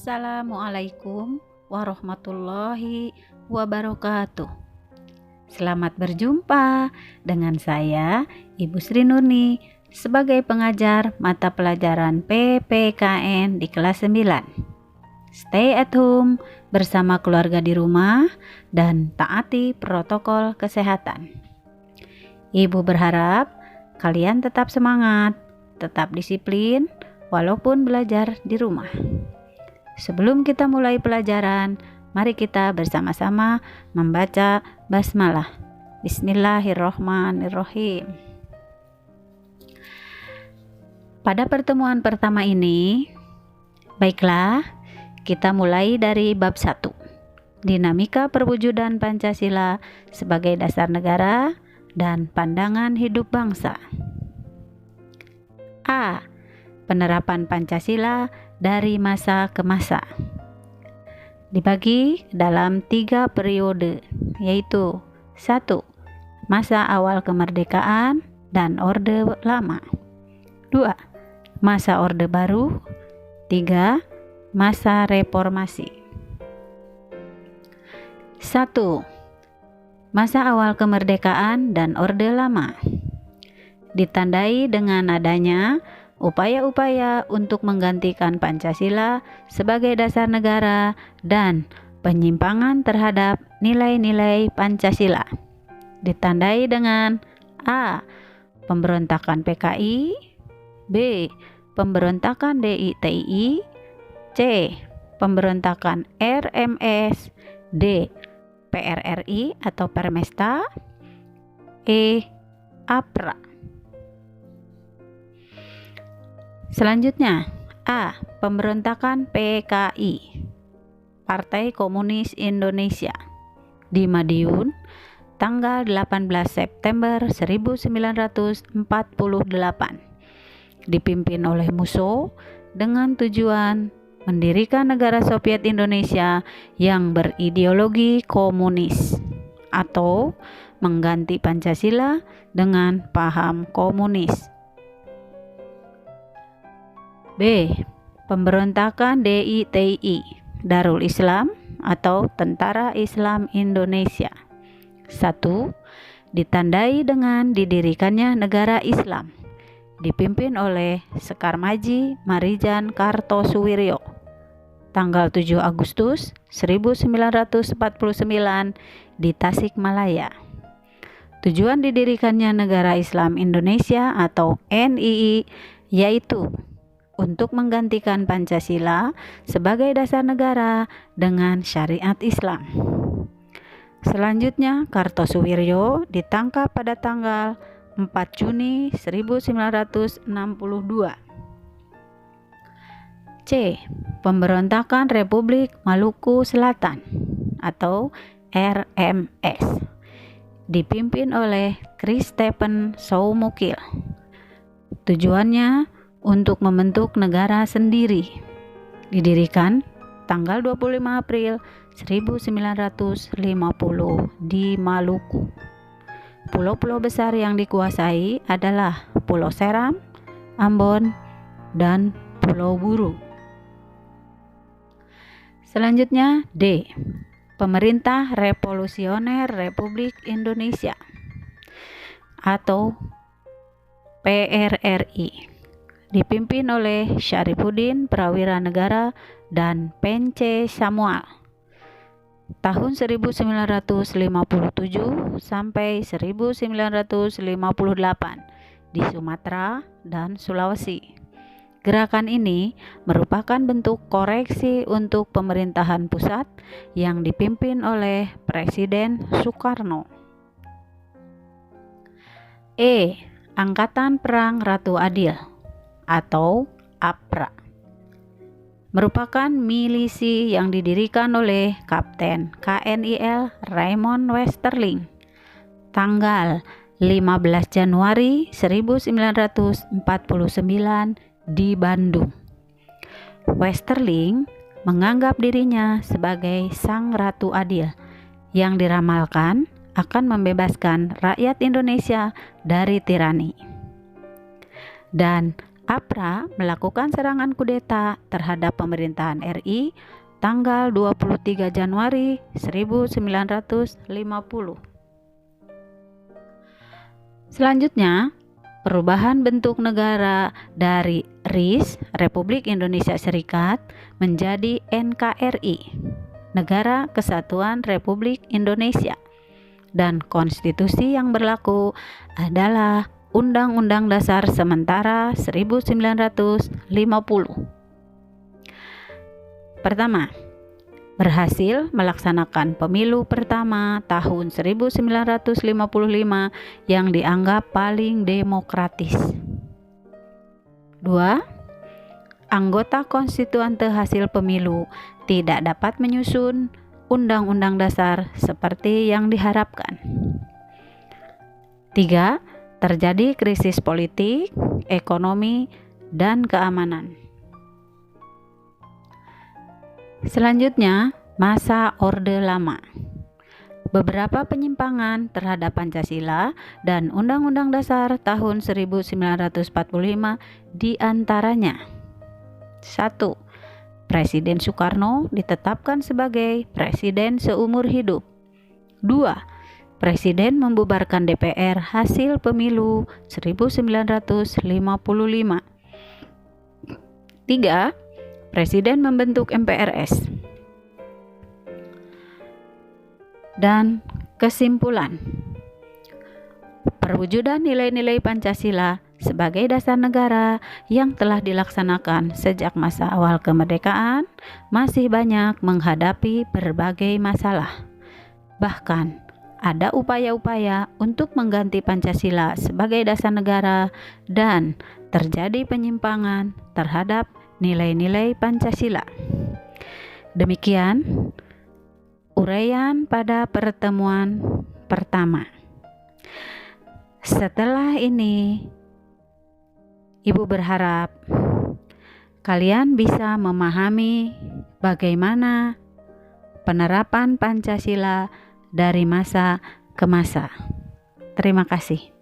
Assalamualaikum warahmatullahi wabarakatuh. Selamat berjumpa dengan saya, Ibu Sri Nurni, sebagai pengajar mata pelajaran PPKN di kelas 9. Stay at home bersama keluarga di rumah dan taati protokol kesehatan. Ibu berharap kalian tetap semangat, tetap disiplin, walaupun belajar di rumah. Sebelum kita mulai pelajaran, mari kita bersama-sama membaca basmalah. Bismillahirrohmanirrohim. Pada pertemuan pertama ini, baiklah, kita mulai dari bab 1. Dinamika perwujudan Pancasila sebagai dasar negara dan pandangan hidup bangsa. A. Penerapan Pancasila dari masa ke masa. Dibagi dalam 3 periode, yaitu 1. Masa awal kemerdekaan dan Orde Lama. 2. Masa Orde Baru. 3. Masa Reformasi. 1. Masa awal kemerdekaan dan Orde Lama ditandai dengan adanya upaya-upaya untuk menggantikan Pancasila sebagai dasar negara dan penyimpangan terhadap nilai-nilai Pancasila. Ditandai dengan A. Pemberontakan PKI, B. Pemberontakan DITI, C. Pemberontakan RMS, D. PRRI atau Permesta, E. APRA. Selanjutnya, A. Pemberontakan PKI, Partai Komunis Indonesia, di Madiun, tanggal 18 September 1948, dipimpin oleh Musso dengan tujuan mendirikan negara Soviet Indonesia yang berideologi komunis atau mengganti Pancasila dengan paham komunis. B. Pemberontakan DITI, Darul Islam atau Tentara Islam Indonesia. 1. Ditandai dengan didirikannya negara Islam, dipimpin oleh Sekar Maji Marijan Kartosuwiryo, tanggal 7 Agustus 1949 di Tasikmalaya. Tujuan didirikannya negara Islam Indonesia atau NII yaitu untuk menggantikan Pancasila sebagai dasar negara dengan syariat Islam. Selanjutnya, Kartosuwiryo ditangkap pada tanggal 4 Juni 1962. C. Pemberontakan Republik Maluku Selatan atau RMS, dipimpin oleh Chris Stephen Soumukil. Tujuannya untuk membentuk negara sendiri. Didirikan tanggal 25 April 1950 di Maluku. Pulau-pulau besar yang dikuasai adalah Pulau Seram, Ambon, dan Pulau Buru. Selanjutnya, D. Pemerintah Revolusioner Republik Indonesia atau PRRI, dipimpin oleh Syarifuddin Prawira Negara dan Pence Samuel, tahun 1957 sampai 1958 di Sumatera dan Sulawesi. Gerakan ini merupakan bentuk koreksi untuk pemerintahan pusat yang dipimpin oleh Presiden Soekarno. E. Angkatan Perang Ratu Adil atau APRA, merupakan milisi yang didirikan oleh Kapten KNIL Raymond Westerling, tanggal 15 Januari 1949 di Bandung. Westerling menganggap dirinya sebagai sang Ratu Adil yang diramalkan akan membebaskan rakyat Indonesia dari tirani. Dan APRA melakukan serangan kudeta terhadap pemerintahan RI tanggal 23 Januari 1950. Selanjutnya, perubahan bentuk negara dari RIS, Republik Indonesia Serikat, menjadi NKRI, Negara Kesatuan Republik Indonesia. Dan konstitusi yang berlaku adalah Undang-Undang Dasar Sementara 1950. Pertama, berhasil melaksanakan pemilu pertama tahun 1955 yang dianggap paling demokratis. 2. Anggota konstituante hasil pemilu tidak dapat menyusun Undang-Undang Dasar seperti yang diharapkan. 3. Terjadi krisis politik, ekonomi, dan keamanan. Selanjutnya, masa Orde Lama. Beberapa penyimpangan terhadap Pancasila dan Undang-Undang Dasar tahun 1945 diantaranya. 1. Presiden Soekarno ditetapkan sebagai presiden seumur hidup. 2. Presiden membubarkan DPR hasil pemilu 1955. 3. Presiden membentuk MPRS. Dan kesimpulan, perwujudan nilai-nilai Pancasila sebagai dasar negara yang telah dilaksanakan sejak masa awal kemerdekaan masih banyak menghadapi berbagai masalah. Bahkan ada upaya-upaya untuk mengganti Pancasila sebagai dasar negara dan terjadi penyimpangan terhadap nilai-nilai Pancasila. Demikian uraian pada pertemuan pertama. Setelah ini, Ibu berharap kalian bisa memahami bagaimana penerapan Pancasila dari masa ke masa. Terima kasih.